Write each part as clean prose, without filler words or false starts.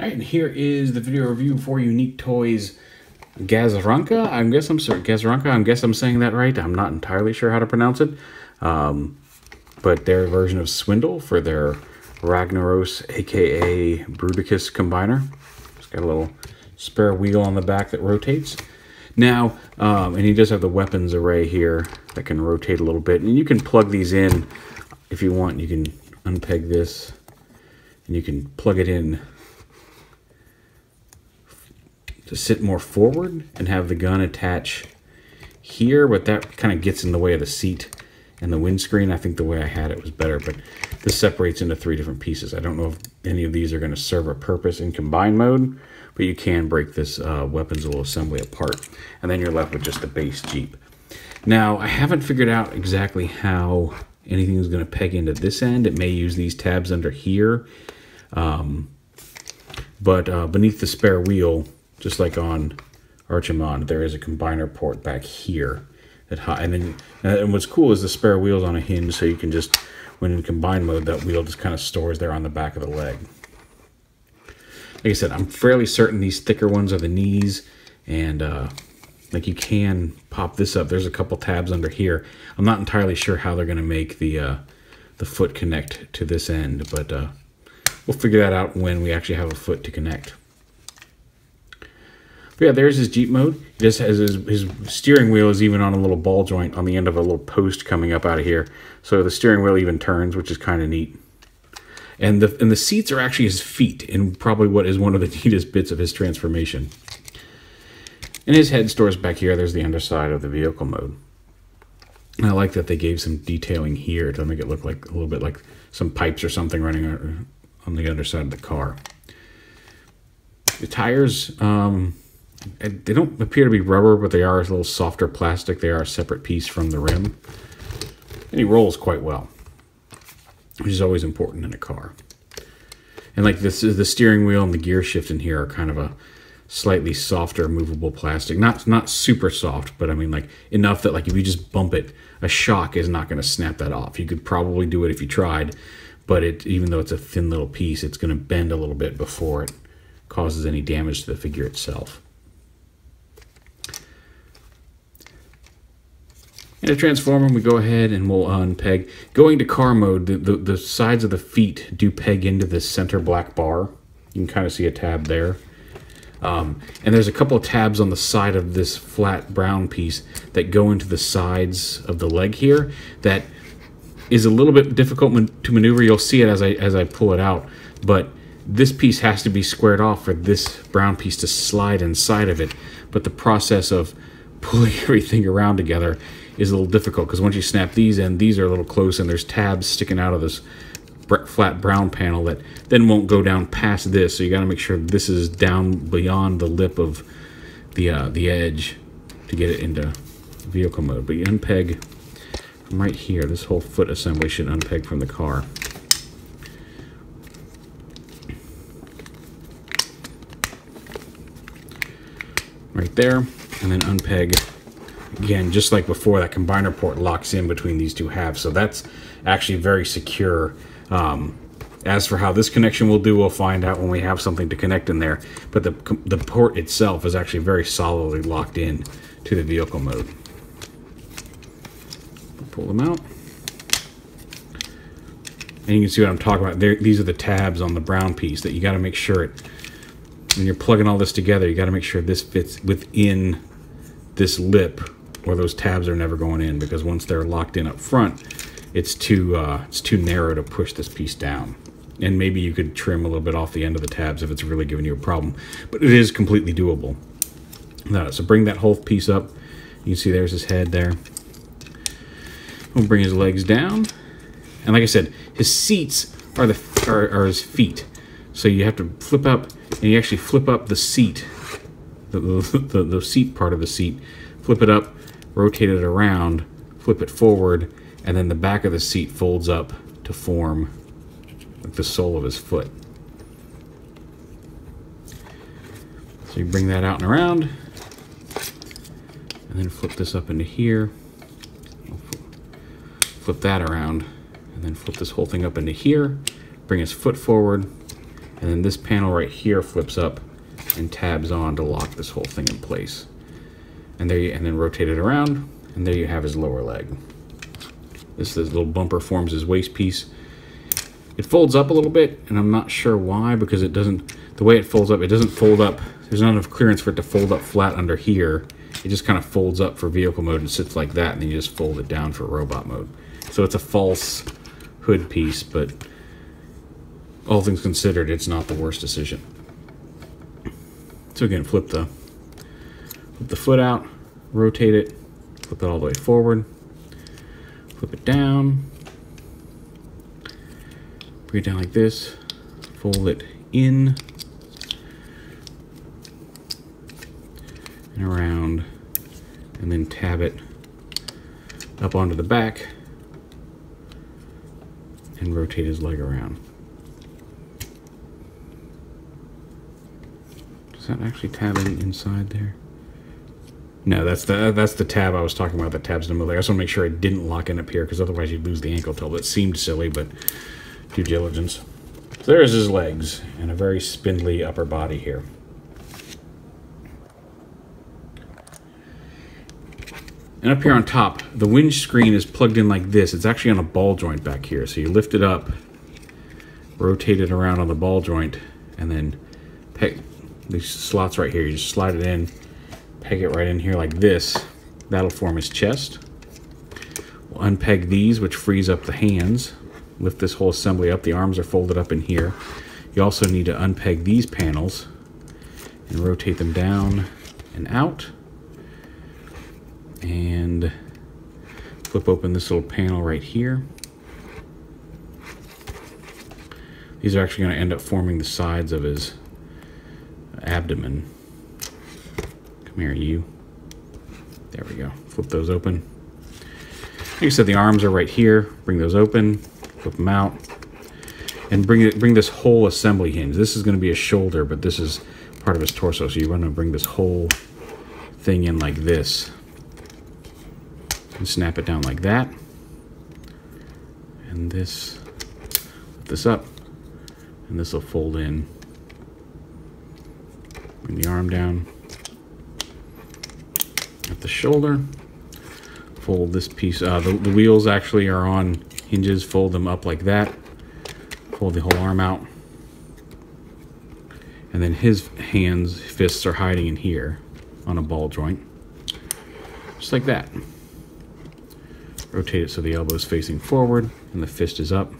Alright, and here is the video review for Unique Toys GAHZ'RANKA. I guess I'm saying that right. I'm not entirely sure how to pronounce it. But their version of Swindle for their Ragnaros, aka Bruticus combiner. It's got a little spare wheel on the back that rotates. Now, and he does have the weapons array here that can rotate a little bit. And you can plug these in if you want. You can unpeg this and you can plug it in to sit more forward and have the gun attach here, but that kind of gets in the way of the seat and the windscreen. I think the way I had it was better, but this separates into 3 different pieces. I don't know if any of these are going to serve a purpose in combined mode, but you can break this weapons little assembly apart, and then you're left with just the base Jeep. Now, I haven't figured out exactly how anything is going to peg into this end. It may use these tabs under here, but beneath the spare wheel, just like on Archimon, there is a combiner port back here. And what's cool is the spare wheel's on a hinge, so you can just, when in combined mode, that wheel just kind of stores there on the back of the leg. Like I said, I'm fairly certain these thicker ones are the knees, and like you can pop this up. There's a couple tabs under here. I'm not entirely sure how they're going to make the foot connect to this end, but we'll figure that out when we actually have a foot to connect. But yeah, there's his Jeep mode. He just has his steering wheel is even on a little ball joint on the end of a little post coming up out of here. So the steering wheel even turns, which is kind of neat. And the seats are actually his feet, and probably what is one of the neatest bits of his transformation. And his head stores back here. There's the underside of the vehicle mode. And I like that they gave some detailing here to make it look like a little bit like some pipes or something running on the underside of the car. The tires, they don't appear to be rubber, but they are a little softer plastic. They are a separate piece from the rim. And he rolls quite well, which is always important in a car. And like this is the steering wheel and the gear shift in here are kind of a slightly softer movable plastic. Not super soft, but I mean like enough that like if you just bump it, a shock is not going to snap that off. You could probably do it if you tried, but even though it's a thin little piece, it's going to bend a little bit before it causes any damage to the figure itself. And to transform them, we go ahead and we'll unpeg. Going to car mode, the sides of the feet do peg into this center black bar. You can kind of see a tab there. And there's a couple of tabs on the side of this flat brown piece that go into the sides of the leg here. That is a little bit difficult to maneuver. You'll see it as I pull it out. But this piece has to be squared off for this brown piece to slide inside of it. But the process of pulling everything around together is a little difficult, because once you snap these in, these are a little close, and there's tabs sticking out of this flat brown panel that then won't go down past this. So you got to make sure this is down beyond the lip of the edge to get it into vehicle mode. But you unpeg from right here. This whole foot assembly should unpeg from the car. Right there, and then unpeg. Again, just like before, that combiner port locks in between these two halves, so that's actually very secure. As for how this connection will do, we'll find out when we have something to connect in there. But the port itself is actually very solidly locked in to the vehicle mode. Pull them out. And you can see what I'm talking about. These are the tabs on the brown piece that you got to make sure when you're plugging all this together, you got to make sure this fits within this lip, or those tabs are never going in, because once they're locked in up front, it's too narrow to push this piece down. And maybe you could trim a little bit off the end of the tabs if it's really giving you a problem, but it is completely doable. So bring that whole piece up. You can see there's his head there. We'll bring his legs down, and like I said, his seats are his feet. So you have to flip up, and you actually flip up the seat, the seat part of the seat. Flip it up, rotate it around, flip it forward, and then the back of the seat folds up to form like the sole of his foot. So you bring that out and around, and then flip this up into here. Flip that around, and then flip this whole thing up into here. Bring his foot forward, And then this panel right here flips up and tabs on to lock this whole thing in place. And then rotate it around, and there you have his lower leg. This little bumper forms his waist piece. It folds up a little bit, and I'm not sure why, because it doesn't, the way it folds up, it doesn't fold up. There's not enough clearance for it to fold up flat under here. It just kind of folds up for vehicle mode and sits like that, and then you just fold it down for robot mode. So it's a false hood piece, but all things considered, it's not the worst decision. So again, flip the foot out, rotate it, flip it all the way forward, flip it down, bring it down like this, fold it in and around, and then tab it up onto the back and rotate his leg around. Does that actually tab inside there? No, that's the tab I was talking about. The tabs in the middle. I just want to make sure I didn't lock in up here, because otherwise you'd lose the ankle toe. That seemed silly, but due diligence. So there's his legs and a very spindly upper body here. And up here on top, the windscreen is plugged in like this. It's actually on a ball joint back here. So you lift it up, rotate it around on the ball joint, and then peg these slots right here. You just slide it in, peg it right in here like this. That'll form his chest. We'll unpeg these, which frees up the hands. Lift this whole assembly up. The arms are folded up in here. You also need to unpeg these panels and rotate them down and out. And flip open this little panel right here. These are actually going to end up forming the sides of his abdomen. Come here, you. There we go. Flip those open. Like I said, the arms are right here. Bring those open. Flip them out. And bring this whole assembly hinge. This is going to be a shoulder, but this is part of his torso. So you want to bring this whole thing in like this. And snap it down like that. And this, lift this up. And this will fold in. Bring the arm down. At the shoulder. Fold this piece. The wheels actually are on hinges. Fold them up like that. Fold the whole arm out. And then his fists are hiding in here on a ball joint. Just like that. Rotate it so the elbow is facing forward and the fist is up.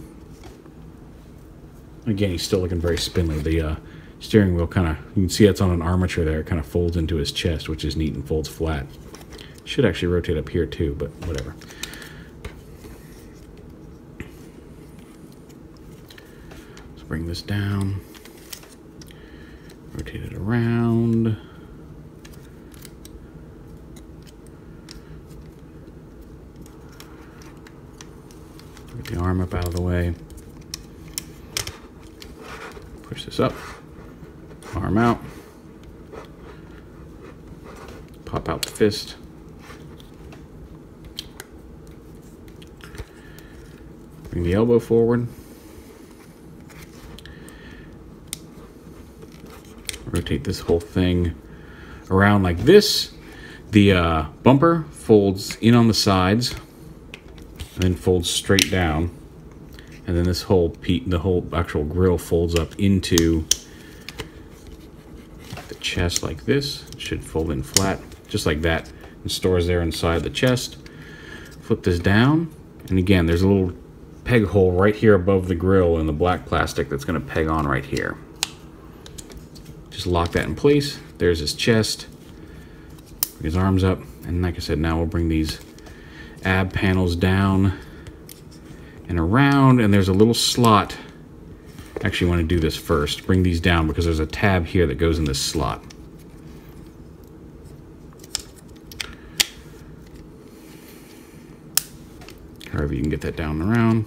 Again, he's still looking very spindly. The steering wheel kind of, you can see it's on an armature there. It kind of folds into his chest, which is neat and folds flat. Should actually rotate up here too, but whatever. Let's bring this down. Rotate it around. Get the arm up out of the way. Push this up. Arm out. Pop out the fist. Bring the elbow forward. Rotate this whole thing around like this. The bumper folds in on the sides and then folds straight down. And then this whole the whole actual grill folds up into the chest like this. It should fold in flat, just like that. And stores there inside the chest. Flip this down. And again, there's a little peg hole right here above the grill in the black plastic that's going to peg on right here. Just lock that in place. There's his chest. Bring his arms up. And like I said, now we'll bring these ab panels down and around. And there's a little slot. Actually, I want to do this first. Bring these down because there's a tab here that goes in this slot. However you can get that down and around.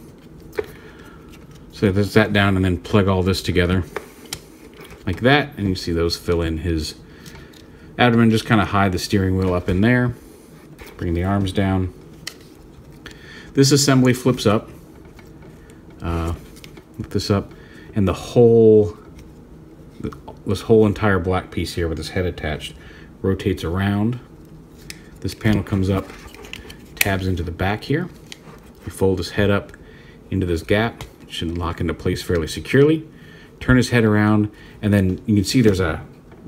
So there's that down, and then plug all this together like that, and you see those fill in his abdomen. Just kind of hide the steering wheel up in there. Bring the arms down. This assembly flips up. Lift this up, and the whole this whole entire black piece here with his head attached rotates around. This panel comes up, tabs into the back here. You fold his head up into this gap. It should lock into place fairly securely. Turn his head around, and then you can see there's a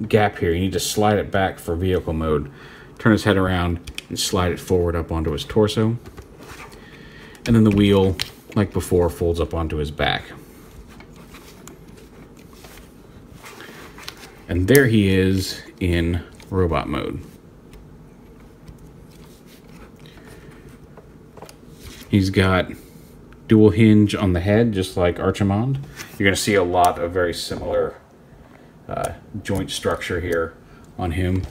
gap here. You need to slide it back for vehicle mode. Turn his head around and slide it forward up onto his torso. And then the wheel, like before, folds up onto his back. And there he is in robot mode. He's got dual hinge on the head, just like Archimond. You're going to see a lot of very similar joint structure here on him.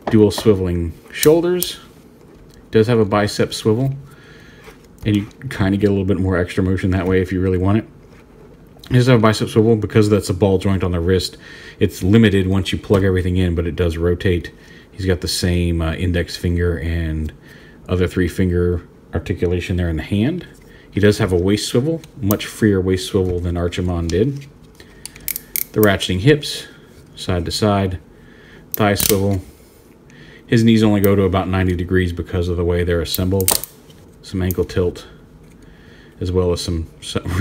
Dual swiveling shoulders. Does have a bicep swivel. And you kind of get a little bit more extra motion that way if you really want it. It does have a bicep swivel because that's a ball joint on the wrist. It's limited once you plug everything in, but it does rotate. He's got the same index finger and other 3-finger articulation there in the hand. He does have a waist swivel, much freer waist swivel than Archimond did. The ratcheting hips, side to side, thigh swivel. His knees only go to about 90 degrees because of the way they're assembled. Some ankle tilt, as well as some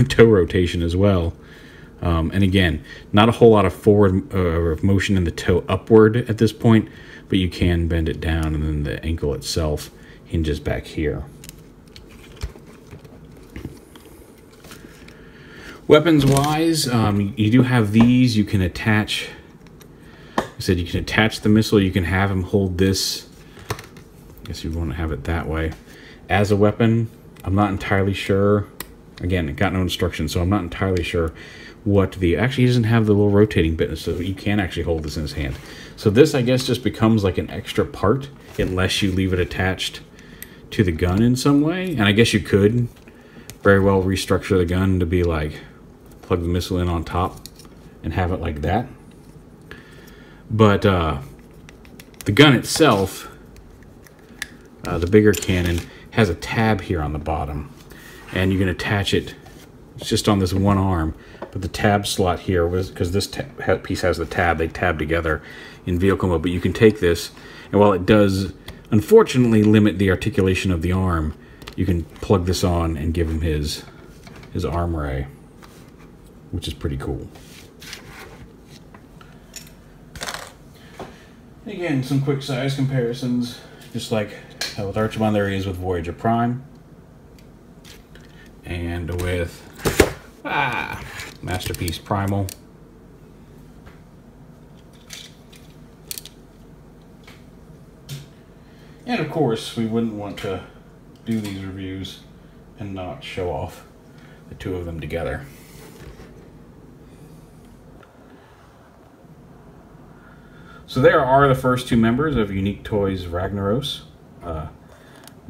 toe rotation as well. And again, not a whole lot of forward motion in the toe upward at this point, but you can bend it down, and then the ankle itself hinges back here. Weapons-wise, you do have these. You can attach, I said you can attach the missile. You can have him hold this. I guess you want to have it that way. As a weapon, I'm not entirely sure. Again, it got no instructions, so I'm not entirely sure what the... Actually, he doesn't have the little rotating bit, so you can actually hold this in his hand. So this, I guess, just becomes like an extra part, unless you leave it attached to the gun in some way. And I guess you could very well restructure the gun to be like, plug the missile in on top and have it like that. But the gun itself, the bigger cannon, has a tab here on the bottom, and you can attach it. It's just on this one arm, but the tab slot here was because this piece has the tab. They tab together in vehicle mode, but you can take this, and while it does unfortunately limit the articulation of the arm, you can plug this on and give him his arm ray, which is pretty cool. Again, some quick size comparisons, just like with Archimond there he is with Voyager Prime, and with Masterpiece Primal. And of course, we wouldn't want to do these reviews and not show off the two of them together. So there are the first two members of Unique Toys Ragnaros,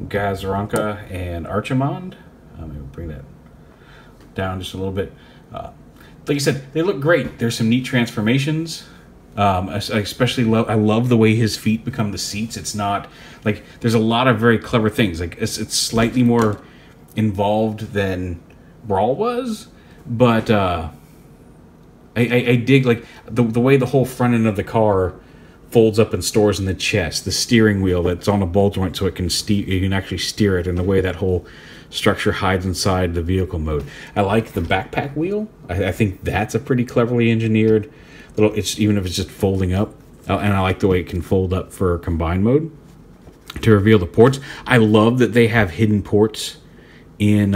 GAHZ'RANKA and Archimond. Let me bring that down just a little bit. Like I said, they look great. There's some neat transformations. I especially I love the way his feet become the seats. It's not like there's a lot of very clever things. Like it's slightly more involved than Brawl was, but I dig like the way the whole front end of the car folds up and stores in the chest, the steering wheel that's on a ball joint so it can you can actually steer it, and the way that whole structure hides inside the vehicle mode. I like the backpack wheel. I think that's a pretty cleverly engineered little, even if it's just folding up, and I like the way it can fold up for combined mode to reveal the ports. I love that they have hidden ports in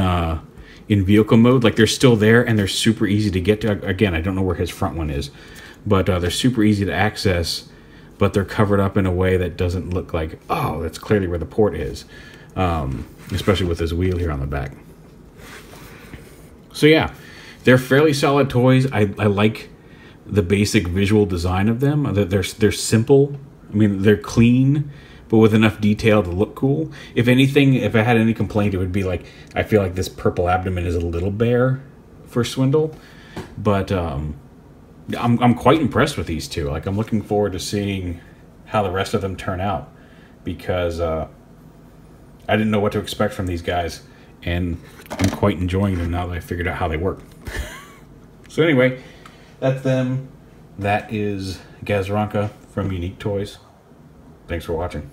vehicle mode. Like they're still there and they're super easy to get to. Again, I don't know where his front one is, but they're super easy to access, but they're covered up in a way that doesn't look like, oh, that's clearly where the port is, especially with this wheel here on the back. So yeah, they're fairly solid toys. I like the basic visual design of them. They're simple. I mean, they're clean, but with enough detail to look cool. If anything, if I had any complaint, it would be like, I feel like this purple abdomen is a little bare for Swindle, but I'm quite impressed with these two. Like, I'm looking forward to seeing how the rest of them turn out, because I didn't know what to expect from these guys, and I'm quite enjoying them now that I figured out how they work. So anyway, that's them. that is GAHZ'RANKA from Unique Toys. Thanks for watching.